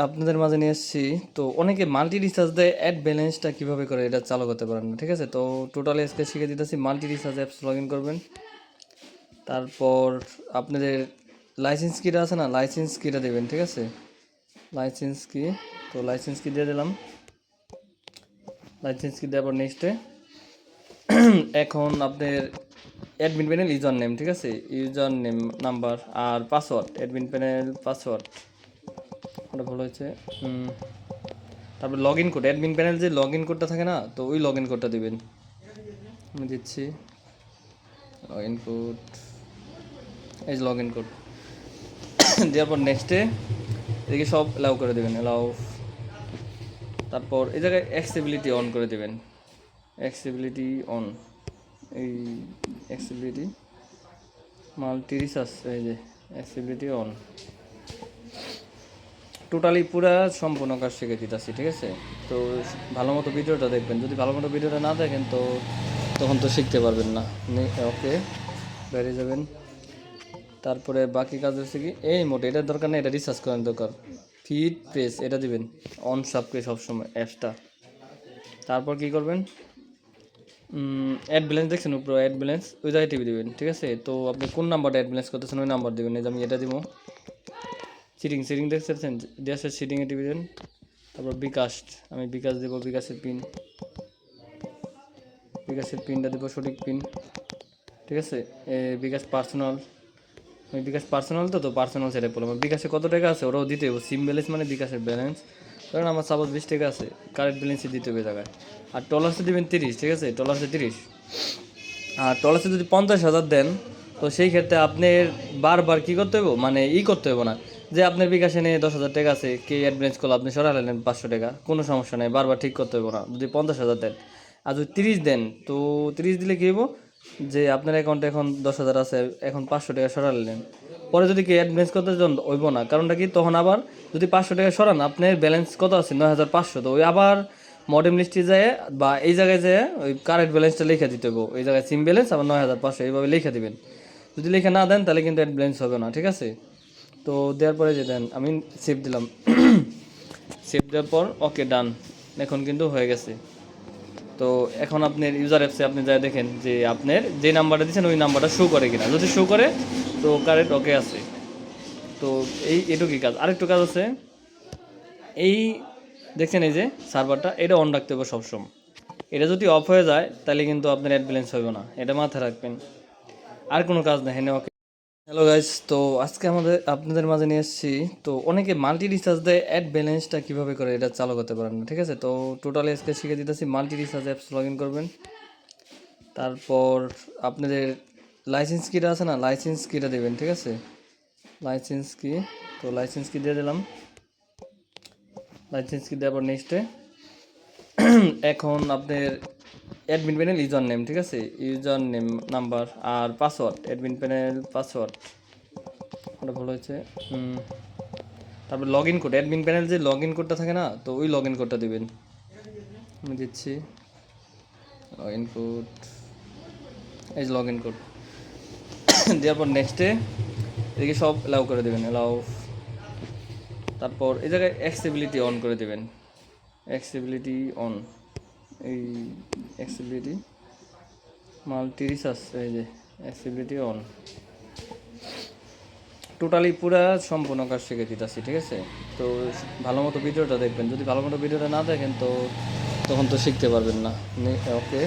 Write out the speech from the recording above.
আপনাদের মাঝে নিয়ে এসেছি। তো অনেকে মাল্টি রিচার্জ দিয়ে অ্যাড ব্যালেন্সটা কীভাবে করে এটা চালু করতে পারেন না, ঠিক আছে? তো টোটালি আজকে শিখে দিতেছি। Multi recharge apps log in করবেন। তারপর আপনাদের লাইসেন্স কিটা আছে না, লাইসেন্স কিটা দেবেন, ঠিক আছে? লাইসেন্স কি, তো লাইসেন্স কি দিয়ে দিলাম। লাইসেন্স কি দেওয়ার পর নেক্সটে এখন আপনার অ্যাডমিন প্যানেল ইউজার নেম, ঠিক আছে? ইউজার নেম, নাম্বার আর পাসওয়ার্ড, অ্যাডমিন প্যানেল পাসওয়ার্ড, ওটা ভুল হয়েছে। তারপর log in code, admin panel যে লগ ইন কোডটা থাকে না, তো ওই লগ ইন কোডটা দেবেন। আমি দিচ্ছি লগ ইন কোড, এই লগ ইন কোড দেওয়ার পর নেক্সটে এদিকে সব অ্যালাউ করে দেবেন, অ্যালাউ। তারপর এই জায়গায় অ্যাক্সেসিবিলিটি অন করে দেবেন, অ্যাক্সেসিবিলিটি অন, এই অ্যাক্সেসিবিলিটি মাল্টি রিচার্জ, এই যে অ্যাক্সেসিবিলিটি অন। টোটালি পুরা সম্পূর্ণ কাজ শিখে দিতেছি, ঠিক আছে? তো ভালো মতো ভিডিওটা দেখবেন। যদি ভালো মতো ভিডিওটা না দেখেন তো তখন তো শিখতে পারবেন না। ওকে, বেরিয়ে যাবেন। তারপরে বাকি কাজ হচ্ছে কি, এই মোটে এটার দরকার নেই, এটা রিসার্চ করার দরকার। ফিড প্রেস এটা দিবেন অন সাবকে সবসময় অ্যাপসটা। তারপর কি করবেন, অ্যাড ব্যালেন্স দেখছেন উপরে, অ্যাড ব্যালেন্স ওই জায়গায় টিভি দেবেন, ঠিক আছে? তো আপনি কোন নাম্বারটা অ্যাড ব্যালেন্স করতেছেন ওই নাম্বার দেবেন। এই যে আমি এটা দিব, সিটিং দেখতেছেন, দেশের সিটিংয়ে টিভি দেবেন। তারপর বিকাশ, আমি বিকাশ দেবো, বিকাশের পিনটা দেবো সঠিক পিন, ঠিক আছে? বিকাশ পার্সোনাল, আমি বিকাশ পার্সোনাল তো পার্সোনাল সেটা বললাম। বিকাশে কত টাকা আছে ওরাও দিতে হবে, সিম ব্যালেন্স মানে বিকাশের ব্যালেন্স। কারণ আমার সাপোজ 20 টাকা আছে, কারেন্ট ব্যালেন্সই দিতে হবে জায়গায়। আর টলার্সে দেবেন 30, ঠিক আছে? টলার্সে 30। আর টলার্সে যদি 50,000 দেন তো সেই ক্ষেত্রে আপনার বারবার কী করতে হবে, মানে করতে হবে না যে আপনার বিকাশে নিয়ে 10,000 টাকা আছে, কে অ্যাডভান্স করলো আপনি সরালেন 500 টাকা, কোনো সমস্যা নেই, বারবার ঠিক করতে হবে না যদি 50,000 দেন। আর যদি 30 দেন তো 30 দিলে কী হবো, যে আপনার অ্যাকাউন্টে এখন 10,000 আছে, এখন 500 টাকা সরালেন, পরে যদি কি অ্যাডভান্স করতে যান হইব না। কারণটা কি, তখন আবার যদি 500 টাকা সরান আপনার ব্যালেন্স কত আছে 9,500, তো ওই আবার মডেম লিস্টে যায় বা এই জায়গায় যায় ওই কারেন্ট ব্যালেন্সটা লিখে দিতে হবে, এই জায়গায় সিম ব্যালেন্স আবার 9,500 এইভাবে লিখে দিবেন। যদি লিখে না দেন তাহলে কিন্তু অ্যাড ব্যালেন্স হবে না, ঠিক আছে? তো দেওয়ার পরে যে দেন, আমি সেভ দিলাম সেভ দেওয়ার পর ওকে ডান, এখন কিন্তু হয়ে গেছে। তো এখন আপনার ইউজার অ্যাপসে আপনি যা দেখেন যে আপনার যে নাম্বারটা দিচ্ছেন ওই নাম্বারটা শো করে কিনা, যদি শো করে তো কারেন্ট ওকে আছে। তো এটুকুই কাজ। আরেকটু কাজ আছে, এই দেখছেন এই যে সার্ভারটা, এটা অন রাখতে হবে সবসময়। এটা যদি অফ হয়ে যায় তাহলে কিন্তু আপনার অ্যাড ব্যালেন্স হবে না, এটা মাথায় রাখবেন। আর কোনো কাজ নেই, হ্যাঁ ওকে। হ্যালো গাইজ, তো আজকে আপনাদের মাঝে নিয়ে এসেছি। তো অনেকে মাল্টি রিচার্জ দিয়ে অ্যাড ব্যালেন্সটা কীভাবে করে এটা চালু করতে পারেন না, ঠিক আছে? তো টোটালি আজকে শিখে দিতেছি। Multi recharge apps log in করবেন। তারপর আপনাদের লাইসেন্স কিটা আছে না, লাইসেন্স কিটা দেবেন, ঠিক আছে? লাইসেন্স কি, তো লাইসেন্স কি দিয়ে দিলাম। লাইসেন্স কি দেওয়ার পর নেক্সটে এখন আপনার অ্যাডমিন প্যানেল ইউজার নেম, ঠিক আছে? ইউজার নেম, নাম্বার আর পাসওয়ার্ড, অ্যাডমিন প্যানেল পাসওয়ার্ড, ওটা ভুল হয়েছে। তারপর log in code, admin panel যে লগ ইন কোডটা থাকে না, তো ওই লগ ইন কোডটা দেবেন। আমি দিচ্ছি লগ ইন কোড, এই লগ ইন কোড দেওয়ার পর নেক্সটে এদিকে সব অ্যালাউ করে দেবেন, অ্যালাউ। তারপর এই জায়গায় অ্যাক্সেসিবিলিটি অন করে দেবেন, অ্যাক্সেসিবিলিটি অন, এই অ্যাক্সেসিবিলিটি মাল্টি রিচার্জ, এই যে অ্যাক্সেসিবিলিটি অন। টোটালি পুরা সম্পূর্ণ কাজ শিখে দিতেছি, ঠিক আছে? তো ভালো মতো ভিডিওটা দেখবেন। যদি ভালো মতো ভিডিওটা না দেখেন তো তখন তো শিখতে পারবেন না। ওকে।